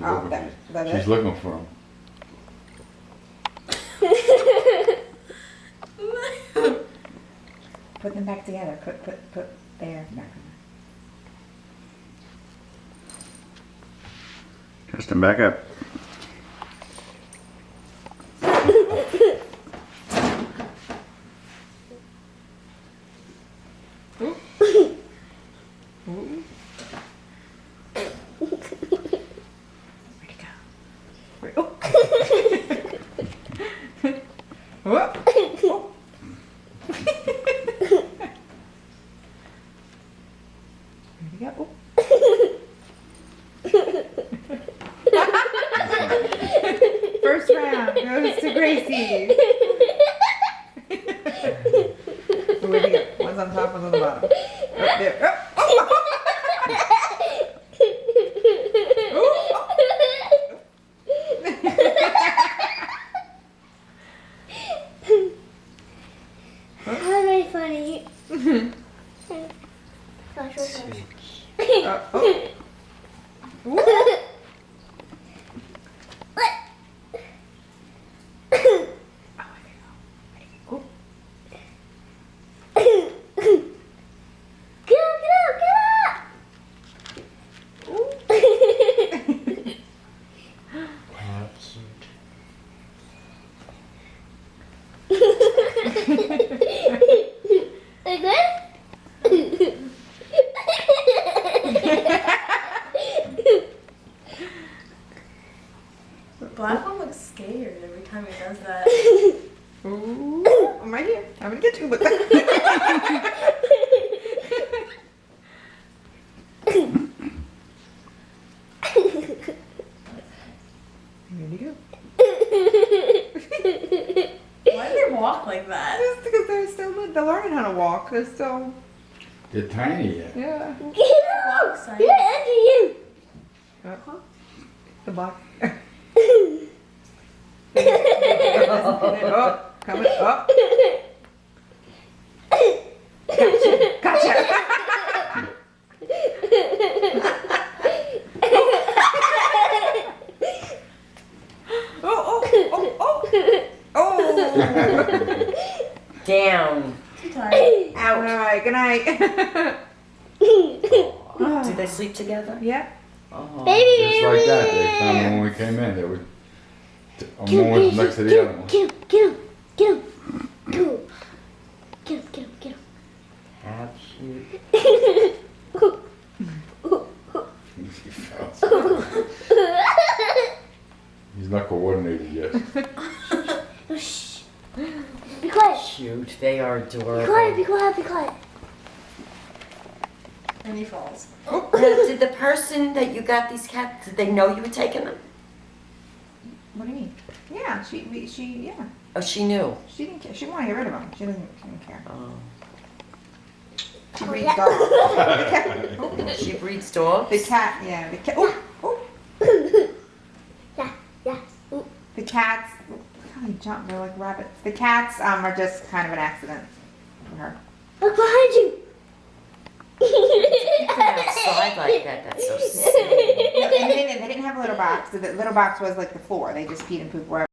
She's looking for him. Put them back together. Put there back. Just them back up. First round goes to Gracie. Where'd he go? One's on top, one's on the bottom. Oh, there. That's very funny. Like this? Black one looks scared every time he does that. Ooh, I'm right here. I'm gonna get you with that. Here you go. Why do they walk like that? Just because they're learning how to walk. They're still, They're tiny yet. yeah. Walk side. you. The block. Oh, coming up. Gotcha. Oh. Down. Too tired. All right, good night. Do they sleep together? Yeah. Oh. Baby, Just like that. They found them when we came in. They were one was next to the other one. Get him. How cute. He's not coordinated yet. Shh. Be quiet. Cute. They are adorable. Be quiet. And he falls. Now, did the person that you got these cats, did they know you were taking them? What do you mean? Yeah, she yeah. Oh, she knew. She didn't care. She wanted to get rid of them. She didn't care. Oh. She breeds dogs. She breeds dogs? The cat, yeah. The cat. Oh. Yeah. The cats. God, they jump. They're like rabbits. The cats are just kind of an accident for her. Look behind you. Keep them outside like that. That's so sad. And they didn't have a litter box. The litter box was like the floor. They just peed and pooped wherever.